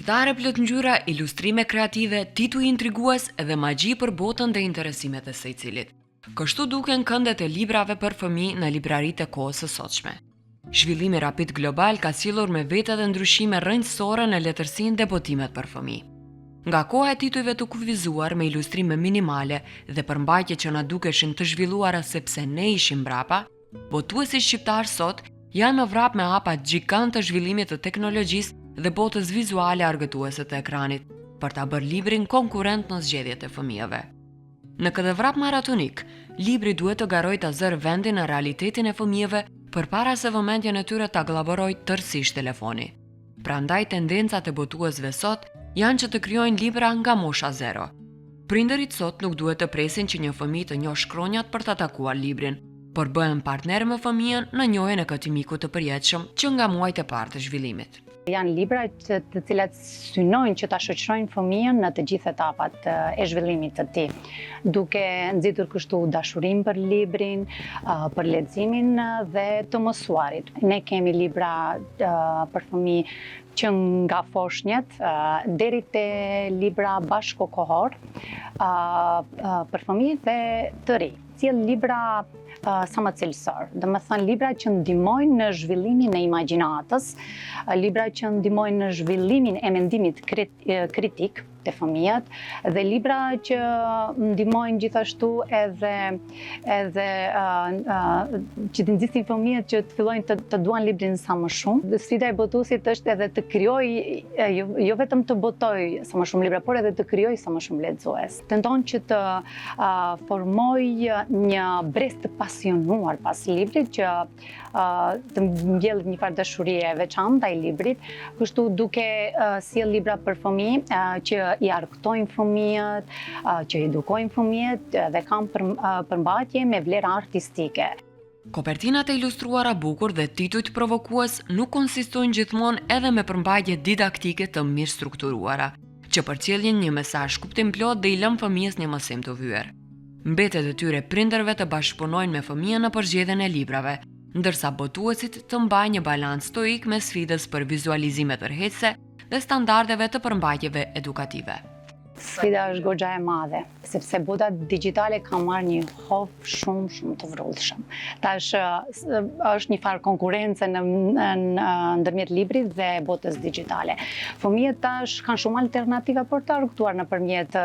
Gjyqtare plot ngjyra, ilustrime kreative, tituj intrigues dhe magji për botën dhe interesimet e secilit. Kështu duken këndet e librave për fëmijë në libraritë e kohës së sotshme. Zhvillimi rapid global ka sjellur me vete dhe ndryshime rrënjësore në letërsinë dhe botimet për fëmijë. Nga koha e titujve të kufizuar me ilustrime minimale dhe përmbajtje që na dukeshin të zhvilluara sepse ne ishim mbrapa, botuesit shqiptar sot janë në vrap me hapa gjikant të zhvillimit të teknologjisë dhe botës vizuale argëtuese të ekranit, për ta bërë librin konkurrent në zgjedhjet e fëmijëve. Në këtë vrap maratonik, libri duhet të garojë ta zërë vendin në realitetin e fëmijëve përpara se vëmendjen e tyre ta gllavërojë tërësisht telefoni. Prandaj tendencat e botuesve sot janë që të krijojnë libra nga mosha 0. Prindërit sot nuk duhet të presin që një fëmijë të njohë shkronjat për ta takuar librin, por bëhen partner me fëmijën në njohjen e këtij miku të përjetshëm që nga muajt e parë të zhvillimit. Janë libra të cilat synojnë që ta shoqërojnë fëmijën në të gjithë etapat e zhvillimit të tij, duke nxitur kështu dashurinë për librin, për leximin dhe të mësuarit. Ne kemi libra për fëmijë që nga foshnjët deri te libra bashkokohor për fëmijë dhe të ri. Sjell libra sa më cilësor, dhe më thënë libra që ndihmojnë në zhvillimin e imagjinatës, libra që ndihmojnë në zhvillimin e mendimit kritik të fëmijët, dhe libra që ndihmojnë gjithashtu edhe që të nxisin fëmijët që të fillojnë të duan librin sa më shumë. Sfida e botuesit është edhe të krijojë, jo vetëm të botojë sa më shumë libra, por edhe të krijojë sa më shumë lexues. Tenton që të formojë një brez të pasionuar pas librit, që të mbjellë një farë dashurie e veçantë ndaj librit, kështu duke sjell libra për fëmijë që i argëtojnë fëmijët, që edukojnë fëmijët dhe kanë përmbajtje me vlera artistike. Kopertinat e ilustruara bukur dhe titujt provokues nuk konsistojnë gjithmonë edhe me përmbajtje didaktike të mirë strukturuara, që përcjellin një mesazh kuptimplot dhe i lën fëmijës një mësim të vyer. Mbetet detyre prindërve të bashkëpunojnë me fëmijën në përzgjedhjen e librave, ndërsa botuesit të mbajnë një balancë stoik me sfidës për vizualizime tërheqëse dhe standardeve të përmbajtjeve edukative. Sfida është goxha e madhe, sepse bota digjitale ka marrë një hov shumë të vrullshëm. Tash është një farë konkurrence ndërmjet librit dhe botës digjitale. Fëmijët tash kanë shumë alternativa për të argëtuar nëpërmjet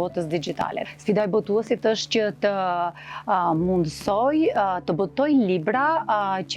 botës digjitale. Sfida e botuesit është që të mundsoj të botoj libra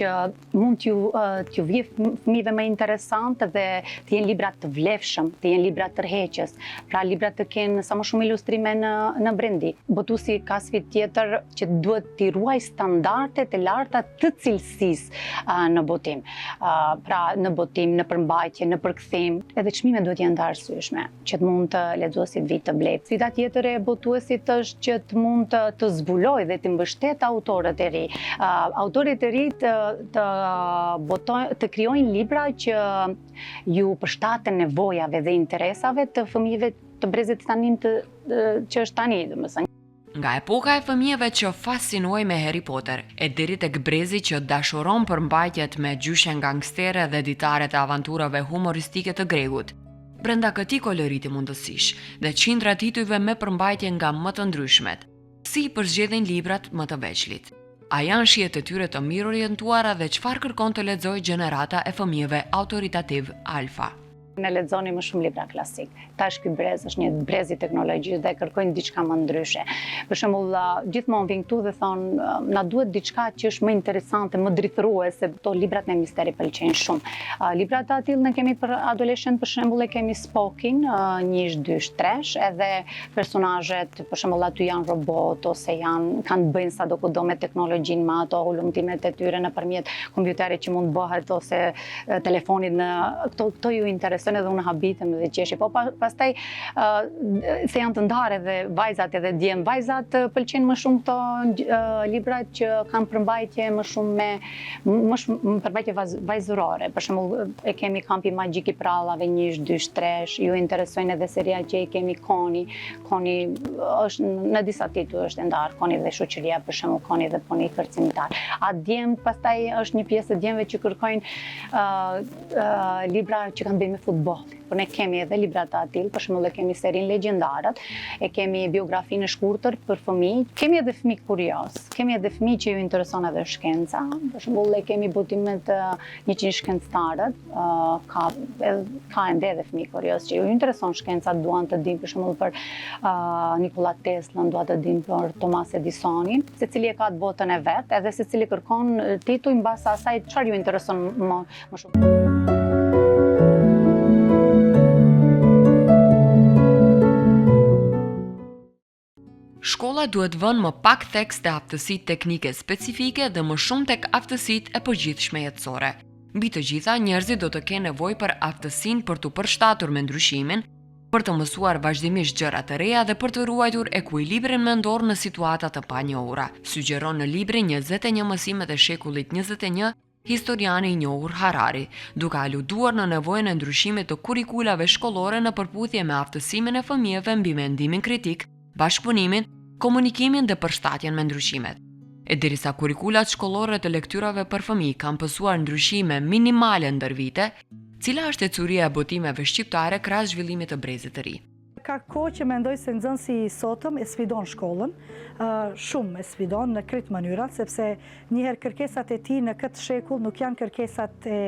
që mund t'ju vijë fëmijëve më interesant dhe të jenë libra të vlefshëm, të jenë libra tërheqës. Pra libra të kenë sa më shumë ilustrime në brendi. Botuesi ka sfidë tjetër që duhet t'i ruaj standardet e larta të cilësisë në botim. Pra në botim, në përmbajtje, në përkthim, edhe çmimet duhet jenë të arsyeshme, që të mund të lexuesit vit të blejtë. Sfida tjetër e botuesit është që të mund të zbulojë dhe të mbështet autorët e ri. Autorët e ri të krijojnë libra që ju përshtaten nevojave dhe interesave të fëmijëve të brezit tanim që është tani, domethënë. Nga epoka e fëmijëve që fascinuoj me Harry Potter, e deri tek brezi që dashuron përmbajtjet me gjyshe gangstere dhe ditaret e avanturave humoristike të Gregut, brenda këtij koloriti mundësish dhe qindra titujve me përmbajtje nga më të ndryshmet, si i përzgjedhin librat më të veçlit. A janë shijet e tyre të mirë orientuara dhe çfarë kërkon të lexojë gjenerata e fëmijëve autoritativ alfa? Ne lexoni më shumë libra klasik. Tash ky brez është një brez i teknologjisë dhe kërkojnë diçka më ndryshe. Për shembull, gjithmonë vin këtu dhe thonë, na duhet diçka që është më interesante, më drithëruese, se to librat me misteri pëlqejnë shumë. Librat të tillë ne kemi për adoleshent, për shembull, e kemi Spokin, 1, 2, 3, edhe personazhet, për shembull, aty janë robot ose kanë bëjnë sadokudo me teknologjinë, me ato hulumtimet e tyre nëpërmjet kompjuterit që mund bëhet ose telefonit në këto ju interesojnë edhe unë habitem dhe qeshi. Po pastaj se janë të ndarë edhe vajzat edhe djem. Vajzat pëlqejnë më shumë këto librat që kanë përmbajtje më shumë më përmbajtje vajzërore. Për shembull, e kemi Kampi magjik i prallave 1, 2, 3, ju interesojnë edhe seria që e kemi Koni. Koni është në disa titull është e ndarë, Koni dhe shoqëria, për shembull Koni dhe poni kërcimtar. A djem pastaj është një pjesë e djemve që kërkojnë libra që kanë bënë me futbolli. Por ne kemi edhe libra të atill, për shembull kemi serin Legjendarët, e kemi biografinë e shkurtër për fëmijë, kemi edhe fëmijë kurioz, kemi edhe fëmijë që ju intereson edhe shkenca, për shembull kemi botimet 100 shkencëtarët, ka ende edhe fëmijë kurioz që ju intereson shkenca, duan të dinë për shembull për Nikola Tesla, duan të dinë për Thomas Edisonin, secili e ka të botën e vet, edhe secili kërkon titull mbas asaj çfarë ju intereson më shumë. Shkolla duhet vënë më pak tekst te aftësitë teknike specifike dhe më shumë tek aftësitë e përgjithshme jetësore. Mbi të gjitha, njerëzit do të kenë nevojë për aftësinë për të përshtatur me ndryshimin, për të mësuar vazhdimisht gjëra të reja dhe për të ruajtur ekuilibrin mendor në situata të panjohura, sugjeron në librin 21 mësimet e shekullit 21 historiani i njohur Harari, duke aluduar në nevojën e ndryshimit të kurrikulave shkollore në përputhje me aftësimin e fëmijëve mbi mendimin kritik, bashkëpunimin, komunikimin dhe përshtatjen me ndryshimet. E derisa kurrikulat shkollore të lektyrave për fëmijë kanë pësuar ndryshime minimale ndër vite, cila është ecuria e botimeve shqiptare krahas zhvillimit të brezit të ri? Ka kohë që mendoj se nxënësi i sotëm e sfidon shkollën, shumë e sfidon në krejt mënyrat, sepse njëherë kërkesat e tij në këtë shekull nuk janë kërkesat e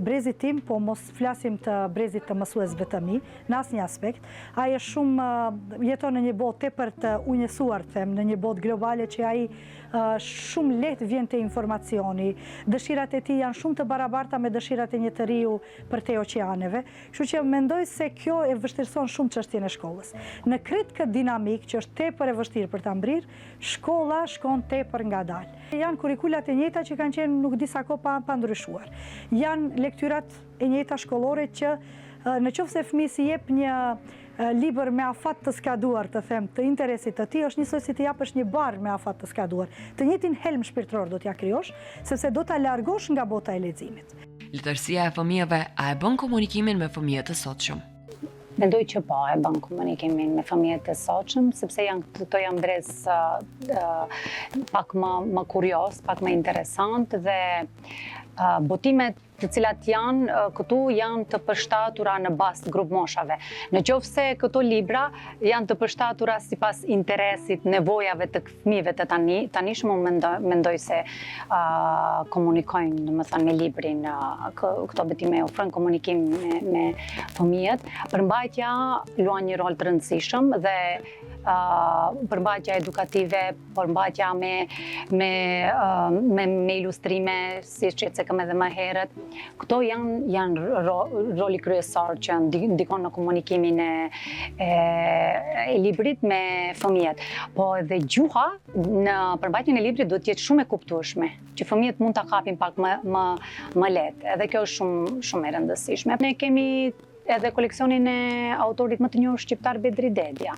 brezit tim, po mos flasim të brezit të mësuesve të mi, në asnjë aspekt. Ai është shumë jeton në një botë tepër të unjësuar, në një botë globale që ai shumë lehtë vjen te informacioni. Dëshirat e tij janë shumë të barabarta me dëshirat e një të riu për te oqeaneve, kështu që mendoj se kjo e vështirëson shumë çështjen e shkollës. Në krejt këtë dinamik që është tepër e vështirë për ta mbrirë, shkolla shkon tepër ngadalë. Janë kurrikulat e njëjta që kanë qenë nuk disa kohë pa ndryshuar. Janë lektyrat e njëjta shkollore që në qoftë se fëmijë si jep një libër me afat të skaduar, të them, të interesit të tij, është njësoj si të japësh një bar me afat të skaduar. Të njëjtin helm shpirtëror do t'ja krijosh, sepse do ta largosh nga bota e leximit. Letërsia e fëmijëve a e bën komunikimin me fëmijët e sotshëm? Mendoj që po e bën komunikimin me fëmijët e sotshëm, sepse këto janë brez pak më kurioz, pak më interesant dhe botimet të cilat janë këtu janë të përshtatura në bazë grup moshave. Në qoftë se këto libra janë të përshtatura sipas interesit, nevojave të fëmijëve të tanishëm, mendoj se komunikojnë, domethënë me librin, këto betime ofrojnë komunikim me fëmijët. Përmbajtja luan një rol të rëndësishëm dhe përmbajtja edukative, përmbajtja me ilustrime, siç e cekëm edhe më herët. Këto janë roli kryesor që ndikon në komunikimin e librit me fëmijët. Po edhe gjuha në përmbajtjen e librit duhet të jetë shumë e kuptueshme, që fëmijët mund ta kapin pak më lehtë. Edhe kjo është shumë e rëndësishme. Ne kemi edhe koleksionin e autorit më të njohur shqiptar Bedri Dedja.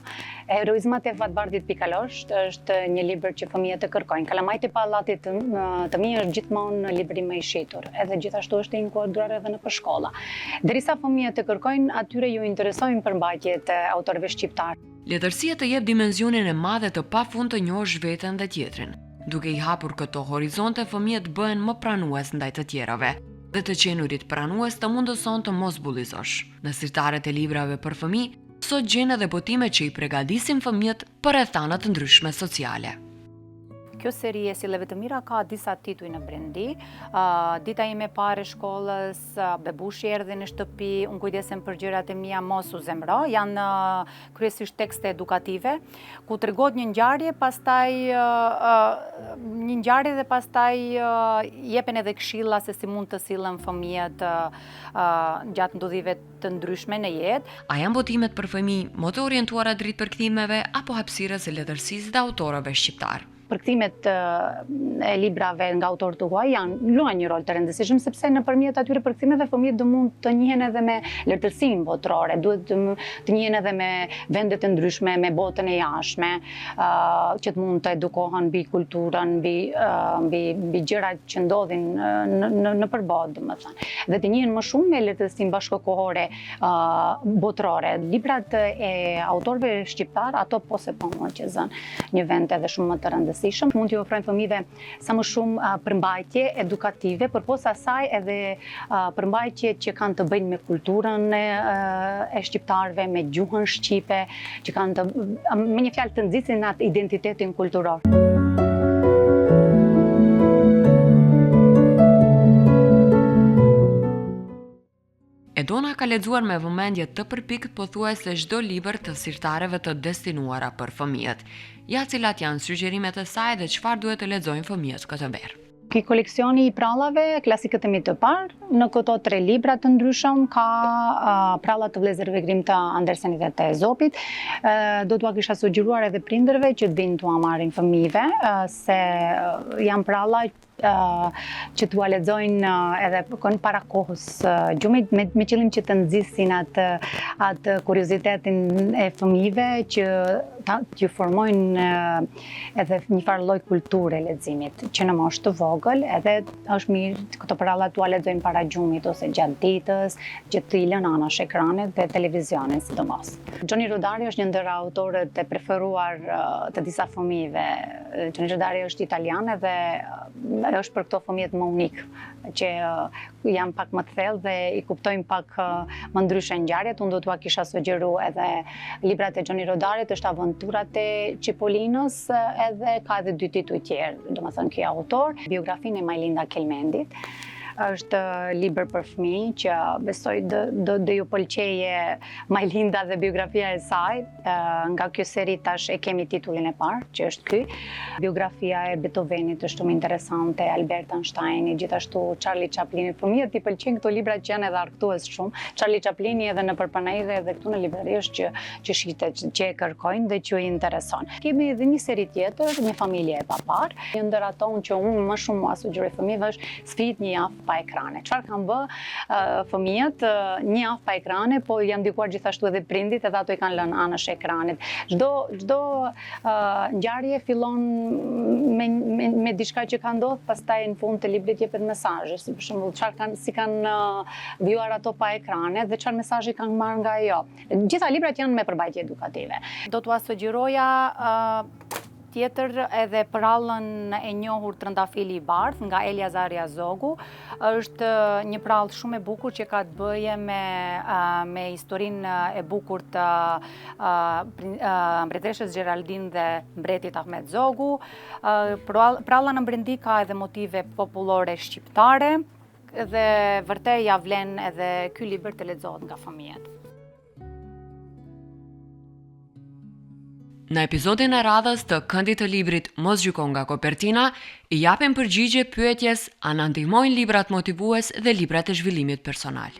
Heroizmat e Fatbardit Pikalosht është një libër që fëmijët e kërkojnë. Kalamajt e pallatit të mi është gjithmonë libri më i shitur, edhe gjithashtu është e inkuadruar edhe në shkolla. Derisa fëmijët e kërkojnë, atyre ju interesojnë përmbajtjet e autorëve shqiptar. Letërsia të jep dimensionin e madhe të pafund të njohësh veten dhe tjetrin. Duke i hapur këto horizonte, fëmijët bëhen më pranues ndaj të tjerave dhe të qenurit pranues të mundëson të mos bullizosh. Në sirtaret e librave për fëmijë, sot gjen edhe botime që i përgatisin fëmijët për rrethana të ndryshme sociale. Kjo seri e Sjelljeve të mira ka disa tituj në brendi. Dita ime e parë e shkollës, Bebushi erdhi në shtëpi, unë kujdesem për gjërat e mia, mos u zemro. Janë kryesisht tekste edukative, ku tregohet një ngjarje, dhe pastaj jepen edhe këshilla se si mund të sillen fëmijët gjatë ndodhive të ndryshme në jetë. A janë botimet për fëmijë më të orientuara drejt përkthimeve apo hapësirës së letërsisë dhe autorëve shqiptar? Përkthimet e librave nga autorët tuaj luajnë një rol të rëndësishëm, sepse nëpërmjet atyre përkthimeve fëmijët do mund të njihen edhe me letërsinë botërore, duhet të njihen edhe me vendet e ndryshme, me botën e jashtme, që të mund të edukohen mbi kulturën, mbi gjërat që ndodhin në përbot, domethënë. Dhe të njihen më shumë me letërsinë bashkëkohore botërore. Librat e autorëve shqiptar, ato po që zën një vend edhe shumë më të rëndësishëm rëndësishëm. Mund t'ju ofrojmë fëmijëve sa më shumë përmbajtje edukative, përposa asaj edhe përmbajtje që kanë të bëjnë me kulturën e shqiptarëve, me gjuhën shqipe, që kanë me një fjalë të nxisin atë identitetin kulturor. Edona ka lexuar me vëmendje të përpikt pothuajse çdo libër të sirtareve të destinuara për fëmijët. Ja cilat janë sugjerimet e saj dhe çfarë duhet të lexojnë fëmijët këtë verë. Ky koleksioni i prallave, klasikët e mi të parë, në këto 3 libra të ndryshëm, ka prallat të vëllezërve Grimm të Andersenit dhe të Ezopit. Do t'ua kisha sugjeruar edhe prindërve që vinë t'ua marrin fëmijëve, se janë pralla që t'ua lexojnë edhe para kohës gjumit, me qëllim që të nxisin atë kuriozitetin e fëmijëve, që t'ju formojnë edhe një farë lloj kulture leximit, që në moshë të vogël, edhe është mirë këto pralla t'ua lexojnë para gjumit ose gjatë ditës, që t'i lënë anash ekranit dhe televizionin sidomos. Gjoni Rodari është një ndër autorët e preferuar të disa fëmijëve. Gjoni Rodari është italian dhe është për këto fëmijët më unik, që janë pak më të thellë dhe i kuptojnë pak më ndryshe ngjarjet. Unë do t'ua kisha sugjeru edhe librat e Gjoni Rodarit, është Aventurat e Cipolinos, edhe ka edhe 2 tituj tjerë, domethënë ky autor, biografinë e Majlinda Kelmendit. Është libër për fëmijë që besoj do ju pëlqeje Majlinda dhe biografia e saj. Nga kjo seri tash e kemi titullin e parë, që është ky. Biografia e Beethovenit është shumë interesante, Albert Einsteini, gjithashtu Charlie Chaplini. Fëmijët i pëlqejnë këto libra që janë edhe argëtues shumë. Charlie Chaplini edhe në përpanajë dhe këtu në librari është që shitet, që e kërkojnë dhe që i intereson. Kemi edhe një seri tjetër, Një familje e papar. Një ndër ato që unë më shumë mua sugjeroj fëmijëve është Sfidë një javë pa ekrane. Çfarë kanë bë fëmijët një javë pa ekrane, po janë ndikuar gjithashtu edhe prindit, edhe ato i kanë lënë anësh ekranit. Çdo ngjarje fillon me diçka që ka ndodhur, pastaj në fund të librit jepet mesazhe, si për shembull si kanë vjuar ato pa ekrane dhe çfarë mesazhi kanë marrë nga ajo. Gjitha librat janë me përbajtje edukative. Do t'ua sugjeroja tjetër edhe prallën e njohur Trëndafili i Bardh nga Eliazar Jazogu. Është një prallë shumë e bukur që ka të bëje me historinë e bukur të mbretëreshës Gjeraldin dhe mbretit Ahmet Zogu. Pralla në brendi ka edhe motive popullore shqiptare dhe vërtet ja vlen edhe ky libër të lexohet nga fëmijët. Në episodin e radhës të Këndit të librit Mos gjyko nga kopertina, i japim përgjigje pyetjes a na ndihmojnë librat motivues dhe librat e zhvillimit personal.